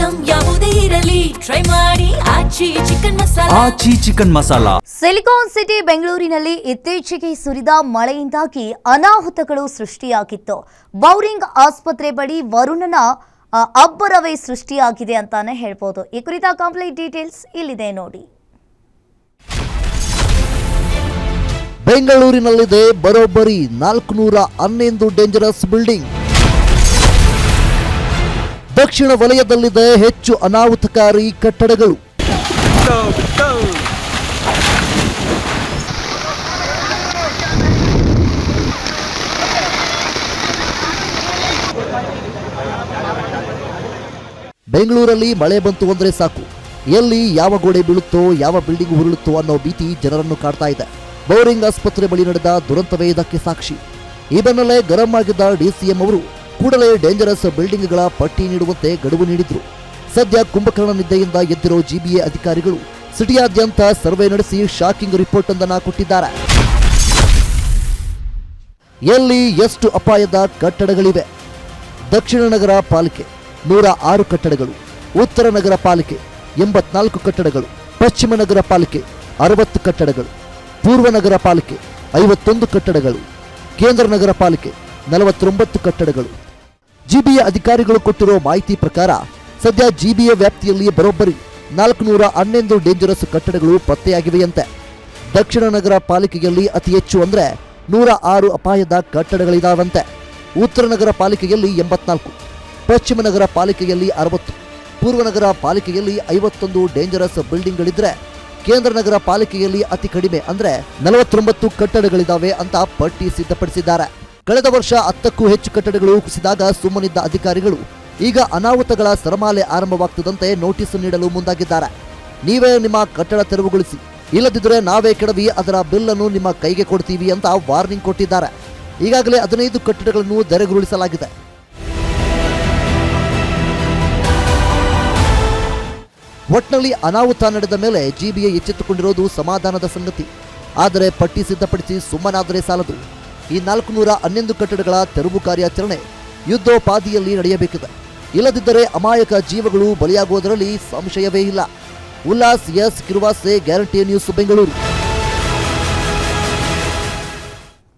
Item ಯಾವುದೇ ಇರಲಿ try ಮಾಡಿ ಆಚಿ ಚಿಕನ್ ಮಸಾಲಾ. ಸಿಲಿಕಾನ್ ಸಿಟಿ ಬೆಂಗಳೂರಿನಲ್ಲಿ ಇತ್ತೀಚೆಗೆ ಸುರಿದ ಮಳೆಯಿಂದಾಗಿ ಅನಾಹುತಗಳು ಸೃಷ್ಟಿಯಾಗಿತ್ತು. ಬೌರಿಂಗ್ ಆಸ್ಪತ್ರೆ ಬಳಿ ವರುಣನ ಅಬ್ಬರವೇ ಸೃಷ್ಟಿಯಾಗಿದೆ ಅಂತಾನೆ ಹೇಳ್ಬೋದು. ಈ ಕುರಿತ ಕಂಪ್ಲೀಟ್ ಡೀಟೇಲ್ಸ್ ಇಲ್ಲಿದೆ ನೋಡಿ. ಬೆಂಗಳೂರಿನಲ್ಲಿದೆ ಬರೋಬ್ಬರಿ 411 ಡೇಂಜರಸ್ ಬಿಲ್ಡಿಂಗ್. ದಕ್ಷಿಣ ವಲಯದಲ್ಲಿದೆ ಹೆಚ್ಚು ಅನಾಹುತಕಾರಿ ಕಟ್ಟಡಗಳು. ಬೆಂಗಳೂರಲ್ಲಿ ಮಳೆ ಬಂತು ಅಂದ್ರೆ ಸಾಕು, ಎಲ್ಲಿ ಯಾವ ಗೋಡೆ ಬೀಳುತ್ತೋ ಯಾವ ಬಿಲ್ಡಿಂಗ್ ಉರುಳುತ್ತೋ ಅನ್ನೋ ಭೀತಿ ಜನರನ್ನು ಕಾಡ್ತಾ ಇದೆ. ಬೌರಿಂಗ್ ಆಸ್ಪತ್ರೆ ಬಳಿ ನಡೆದ ದುರಂತವೇ ಇದಕ್ಕೆ ಸಾಕ್ಷಿ. ಈ ಬೆನ್ನಲ್ಲೇ ಗರಂ ಆಗಿದ್ದ ಡಿಸಿಎಂ ಅವರು ಕೂಡಲೇ ಡೇಂಜರಸ್ ಬಿಲ್ಡಿಂಗ್ಗಳ ಪಟ್ಟಿ ನೀಡುವಂತೆ ಗಡುವು ನೀಡಿದ್ರು. ಸದ್ಯ ಕುಂಭಕರ್ಣ ನಿದ್ದೆಯಿಂದ ಎದ್ದಿರೋ ಜಿಬಿಎ ಅಧಿಕಾರಿಗಳು ಸಿಟಿಯಾದ್ಯಂತ ಸರ್ವೆ ನಡೆಸಿ ಶಾಕಿಂಗ್ ರಿಪೋರ್ಟ್ ಒಂದನ್ನು ಕೊಟ್ಟಿದ್ದಾರೆ. ಎಲ್ಲಿ ಎಷ್ಟು ಅಪಾಯದ ಕಟ್ಟಡಗಳಿವೆ? ದಕ್ಷಿಣ ನಗರ ಪಾಲಿಕೆ 106 ಕಟ್ಟಡಗಳು, ಉತ್ತರ ನಗರ ಪಾಲಿಕೆ 84 ಕಟ್ಟಡಗಳು, ಪಶ್ಚಿಮ ನಗರ ಪಾಲಿಕೆ 60 ಕಟ್ಟಡಗಳು, ಪೂರ್ವ ನಗರ ಪಾಲಿಕೆ 51 ಕಟ್ಟಡಗಳು, ಕೇಂದ್ರ ನಗರ ಪಾಲಿಕೆ 49 ಕಟ್ಟಡಗಳು. ಜಿಬಿಎ ಅಧಿಕಾರಿಗಳು ಕೊಟ್ಟಿರೋ ಮಾಹಿತಿ ಪ್ರಕಾರ ಸದ್ಯ ಜಿಬಿಎ ವ್ಯಾಪ್ತಿಯಲ್ಲಿ ಬರೋಬ್ಬರಿ 411 ಡೇಂಜರಸ್ ಕಟ್ಟಡಗಳು ಪತ್ತೆಯಾಗಿವೆಯಂತೆ. ದಕ್ಷಿಣ ನಗರ ಪಾಲಿಕೆಯಲ್ಲಿ ಅತಿ ಹೆಚ್ಚು ಅಂದ್ರೆ 106 ಅಪಾಯದ ಕಟ್ಟಡಗಳಿದಾವಂತೆ. ಉತ್ತರ ನಗರ ಪಾಲಿಕೆಯಲ್ಲಿ 84, ಪಶ್ಚಿಮ ನಗರ ಪಾಲಿಕೆಯಲ್ಲಿ 60, ಪೂರ್ವ ನಗರ ಪಾಲಿಕೆಯಲ್ಲಿ 51 ಡೇಂಜರಸ್ ಬಿಲ್ಡಿಂಗ್ಗಳಿದ್ರೆ ಕೇಂದ್ರ ನಗರ ಪಾಲಿಕೆಯಲ್ಲಿ ಅತಿ ಕಡಿಮೆ ಅಂದ್ರೆ 49 ಕಟ್ಟಡಗಳಿದಾವೆ ಅಂತ ಪಟ್ಟಿ ಸಿದ್ಧಪಡಿಸಿದ್ದಾರೆ. ಕಳೆದ ವರ್ಷ 10ಕ್ಕೂ ಹೆಚ್ಚು ಕಟ್ಟಡಗಳು ಕುಸಿದಾಗ ಸುಮ್ಮನಿದ್ದ ಅಧಿಕಾರಿಗಳು ಈಗ ಅನಾಹುತಗಳ ಸರಮಾಲೆ ಆರಂಭವಾಗ್ತದಂತೆ ನೋಟಿಸ್ ನೀಡಲು ಮುಂದಾಗಿದ್ದಾರೆ. ನೀವೇ ನಿಮ್ಮ ಕಟ್ಟಡ ತೆರವುಗೊಳಿಸಿ, ಇಲ್ಲದಿದ್ದರೆ ನಾವೇ ಕೆಡವಿ ಅದರ ಬಿಲ್ ಅನ್ನು ನಿಮ್ಮ ಕೈಗೆ ಕೊಡ್ತೀವಿ ಅಂತ ವಾರ್ನಿಂಗ್ ಕೊಟ್ಟಿದ್ದಾರೆ. ಈಗಾಗಲೇ 15 ಕಟ್ಟಡಗಳನ್ನು ತೆರವುಗೊಳಿಸಲಾಗಿದೆ. ಒಟ್ನಲ್ಲಿ ಅನಾಹುತ ನಡೆದ ಮೇಲೆ ಜಿಬಿಎ ಎಚ್ಚೆತ್ತುಕೊಂಡಿರೋದು ಸಮಾಧಾನದ ಸಂಗತಿ. ಆದರೆ ಪಟ್ಟಿ ಸಿದ್ಧಪಡಿಸಿ ಸುಮ್ಮನಾದರೆ ಸಾಲದು. ಈ 411 ಕಟ್ಟಡಗಳ ತೆರವು ಕಾರ್ಯಾಚರಣೆ ಯುದ್ಧೋಪಾದಿಯಲ್ಲಿ ನಡೆಯಬೇಕಿದೆ. ಇಲ್ಲದಿದ್ದರೆ ಅಮಾಯಕ ಜೀವಗಳು ಬಲಿಯಾಗುವುದರಲ್ಲಿ ಸಂಶಯವೇ ಇಲ್ಲ. Ullas S Kiruvase, guarantee news, Bengaluru.